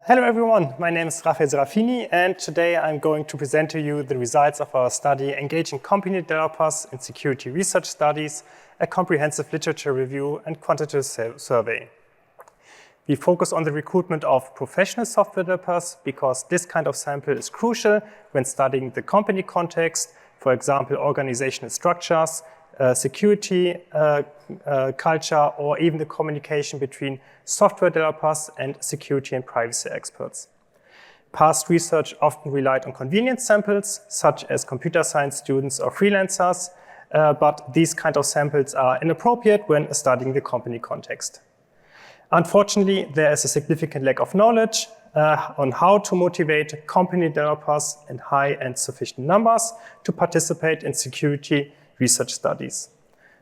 Hello everyone, my name is Raphael Serafini, and today I'm going to present to you the results of our study Engaging Company Developers in Security Research Studies, a comprehensive literature review and quantitative survey. We focus on the recruitment of professional software developers because this kind of sample is crucial when studying the company context, for example, organizational structures, security culture, or even the communication between software developers and security and privacy experts. Past research often relied on convenience samples, such as computer science students or freelancers, but these kind of samples are inappropriate when studying the company context. Unfortunately, there is a significant lack of knowledge on how to motivate company developers in high and sufficient numbers to participate in security research studies.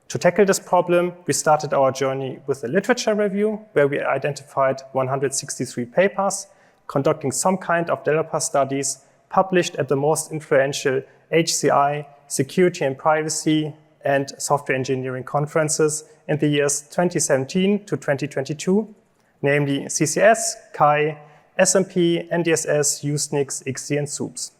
To tackle this problem, we started our journey with a literature review where we identified 163 papers conducting some kind of developer studies published at the most influential HCI, security and privacy, and software engineering conferences in the years 2017 to 2022, namely CCS, CHI, SMP, NDSS, USENIX, XD, and SUPS.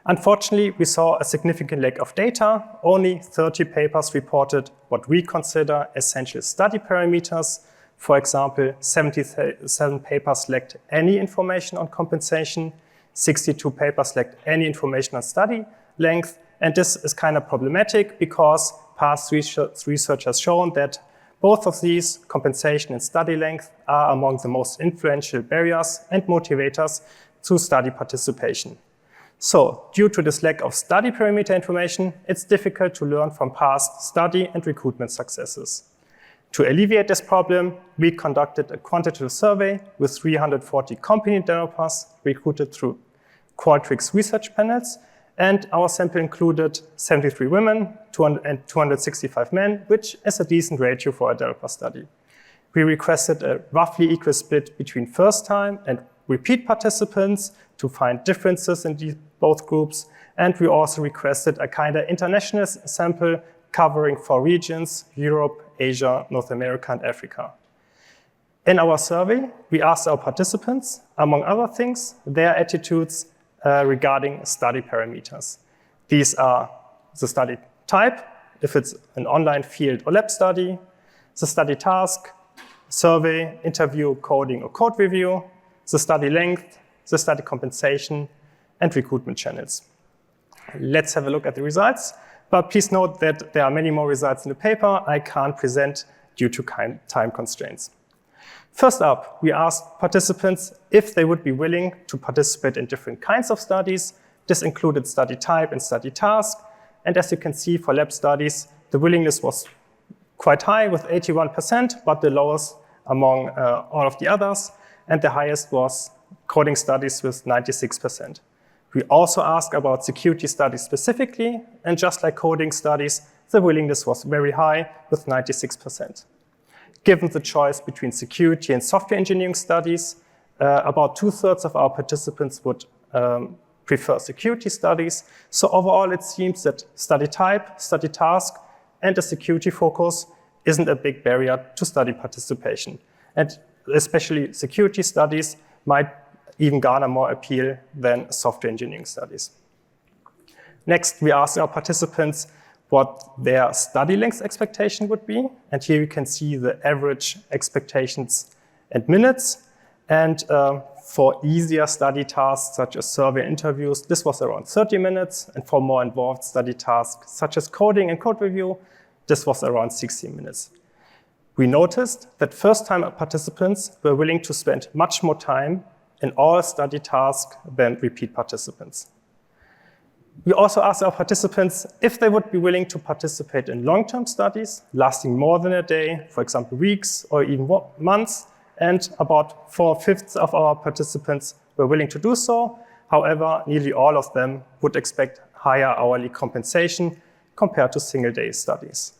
Unfortunately, we saw a significant lack of data. Only 30 papers reported what we consider essential study parameters. For example, 77 papers lacked any information on compensation, 62 papers lacked any information on study length, and this is kind of problematic because past research has shown that both of these, compensation and study length, are among the most influential barriers and motivators to study participation. So, due to this lack of study parameter information, it's difficult to learn from past study and recruitment successes. To alleviate this problem, we conducted a quantitative survey with 340 company developers recruited through Qualtrics research panels, and our sample included 73 women and 265 men, which is a decent ratio for a developer study. We requested a roughly equal split between first-time and repeat participants to find differences in both groups, and we also requested a kind of international sample covering 4 regions: Europe, Asia, North America, and Africa. In our survey, we asked our participants, among other things, their attitudes regarding study parameters. These are the study type, if it's an online field or lab study, the study task, survey, interview, coding, or code review, the study length, the study compensation, and recruitment channels. Let's have a look at the results, but please note that there are many more results in the paper I can't present due to time constraints. First up, we asked participants if they would be willing to participate in different kinds of studies. This included study type and study task, and as you can see for lab studies, the willingness was quite high with 81%, but the lowest among all of the others, and the highest was coding studies with 96%. We also asked about security studies specifically, and just like coding studies, the willingness was very high with 96%. Given the choice between security and software engineering studies, about 2/3 of our participants would prefer security studies. So overall, it seems that study type, study task, and a security focus isn't a big barrier to study participation. And especially security studies might even garner more appeal than software engineering studies. Next, we asked our participants what their study length expectation would be. And here you can see the average expectations and minutes. And for easier study tasks, such as survey interviews, this was around 30 minutes. And for more involved study tasks, such as coding and code review, this was around 60 minutes. We noticed that first-time participants were willing to spend much more time in all study tasks than repeat participants. We also asked our participants if they would be willing to participate in long-term studies lasting more than a day, for example, weeks or even months, and about 4/5 of our participants were willing to do so. However, nearly all of them would expect higher hourly compensation compared to single-day studies.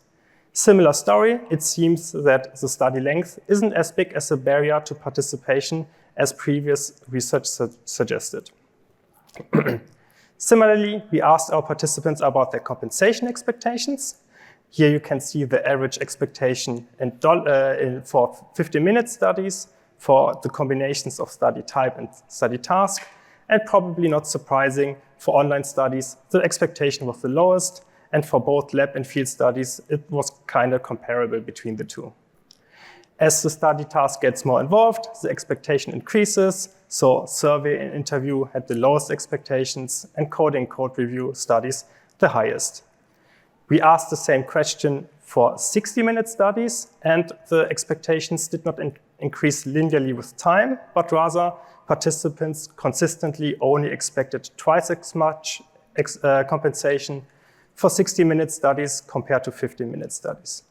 Similar story, it seems that the study length isn't as big as a barrier to participation as previous research suggested. Similarly, we asked our participants about their compensation expectations. Here you can see the average expectation for 50-minute studies for the combinations of study type and study task. And probably not surprising, for online studies, the expectation was the lowest. And for both lab and field studies, it was kind of comparable between the two. As the study task gets more involved, the expectation increases. So survey and interview had the lowest expectations, and coding code review studies the highest. We asked the same question for 60-minute studies, and the expectations did not increase linearly with time, but rather participants consistently only expected twice as much compensation for 60-minute studies compared to 15-minute studies.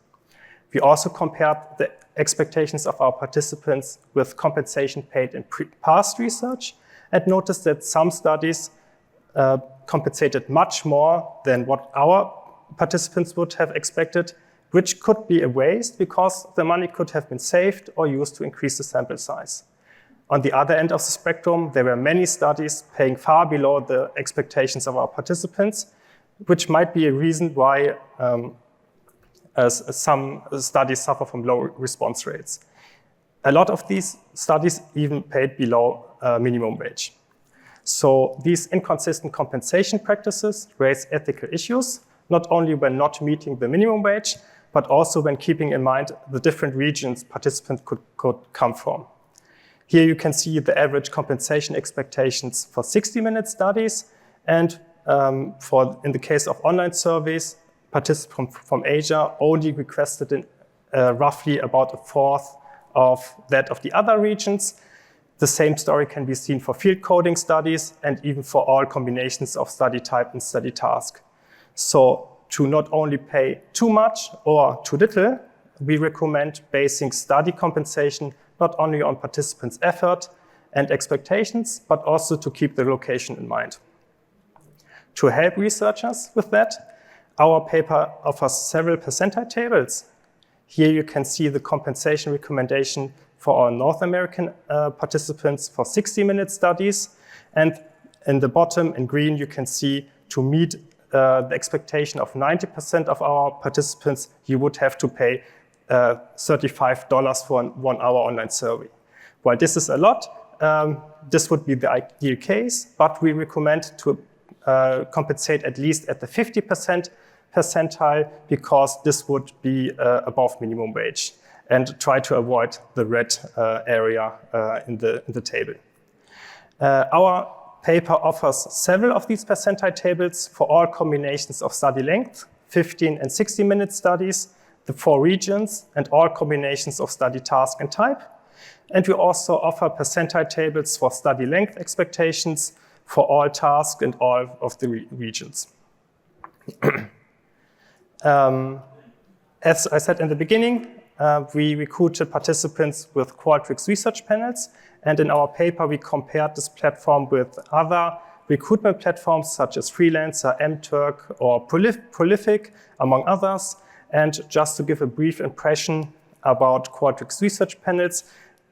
We also compared the expectations of our participants with compensation paid in past research and noticed that some studies compensated much more than what our participants would have expected, which could be a waste because the money could have been saved or used to increase the sample size. On the other end of the spectrum, there were many studies paying far below the expectations of our participants, which might be a reason why some studies suffer from low response rates. A lot of these studies even paid below minimum wage. So these inconsistent compensation practices raise ethical issues, not only when not meeting the minimum wage, but also when keeping in mind the different regions participants could come from. Here you can see the average compensation expectations for 60-minute studies, and in the case of online surveys, participants from Asia only requested roughly about a fourth of that of the other regions. The same story can be seen for field coding studies and even for all combinations of study type and study task. So to not only pay too much or too little, we recommend basing study compensation not only on participants' effort and expectations, but also to keep the location in mind. To help researchers with that, our paper offers several percentile tables. Here you can see the compensation recommendation for our North American participants for 60-minute studies. And in the bottom in green, you can see to meet the expectation of 90% of our participants, you would have to pay $35 for a 1-hour online survey. While this is a lot, this would be the ideal case, but we recommend to compensate at least at the 50% percentile, because this would be above minimum wage, and try to avoid the red area in the table. Our paper offers several of these percentile tables for all combinations of study length, 15 and 60-minute studies, the 4 regions, and all combinations of study task and type. And we also offer percentile tables for study length expectations for all tasks and all of the regions. As I said in the beginning, we recruited participants with Qualtrics research panels, and in our paper we compared this platform with other recruitment platforms such as Freelancer, mTurk, or Prolific, among others. And just to give a brief impression about Qualtrics research panels,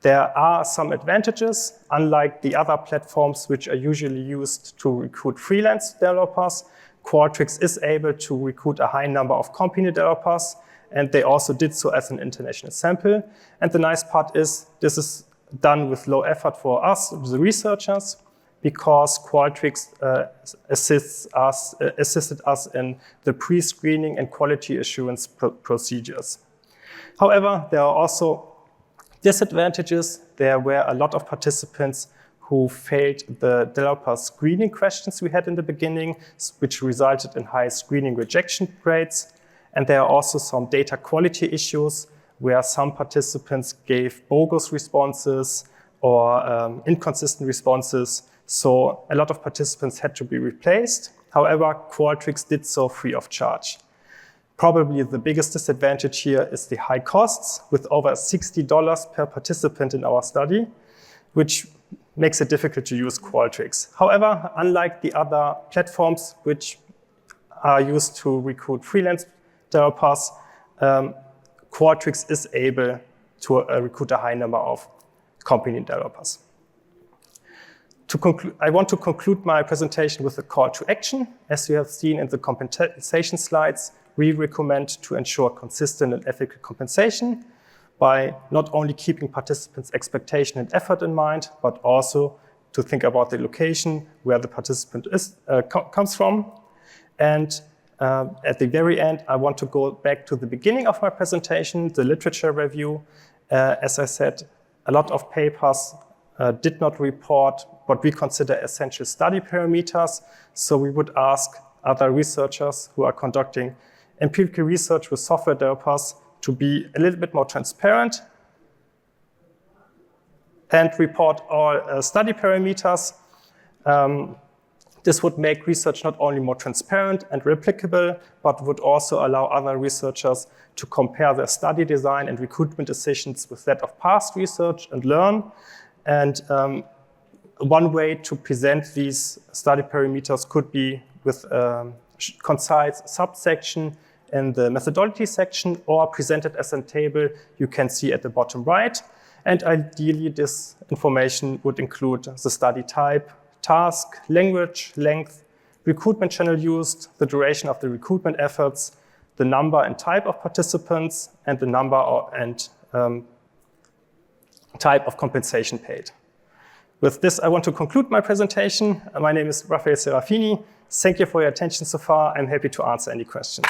there are some advantages. Unlike the other platforms which are usually used to recruit freelance developers, Qualtrics is able to recruit a high number of company developers, and they also did so as an international sample. And the nice part is this is done with low effort for us, the researchers, because Qualtrics assisted us in the pre-screening and quality assurance procedures. However, there are also disadvantages. There were a lot of participants who failed the developer screening questions we had in the beginning, which resulted in high screening rejection rates. And there are also some data quality issues where some participants gave bogus responses or inconsistent responses. So a lot of participants had to be replaced. However, Qualtrics did so free of charge. Probably the biggest disadvantage here is the high costs, with over $60 per participant in our study, which makes it difficult to use Qualtrics. However, unlike the other platforms which are used to recruit freelance developers, Qualtrics is able to recruit a high number of company developers. I want to conclude my presentation with a call to action. As you have seen in the compensation slides, we recommend to ensure consistent and ethical compensation. by not only keeping participants' expectation and effort in mind, but also to think about the location where the participant comes from. And at the very end, I want to go back to the beginning of my presentation, the literature review. As I said, a lot of papers did not report what we consider essential study parameters. So we would ask other researchers who are conducting empirical research with software developers to be a little bit more transparent and report all study parameters. This would make research not only more transparent and replicable, but would also allow other researchers to compare their study design and recruitment decisions with that of past research and learn. And one way to present these study parameters could be with a concise subsection in the methodology section, or presented as a table you can see at the bottom right. And ideally, this information would include the study type, task, language, length, recruitment channel used, the duration of the recruitment efforts, the number and type of participants, and the number and type of compensation paid. With this, I want to conclude my presentation. My name is Raphael Serafini. Thank you for your attention so far. I'm happy to answer any questions.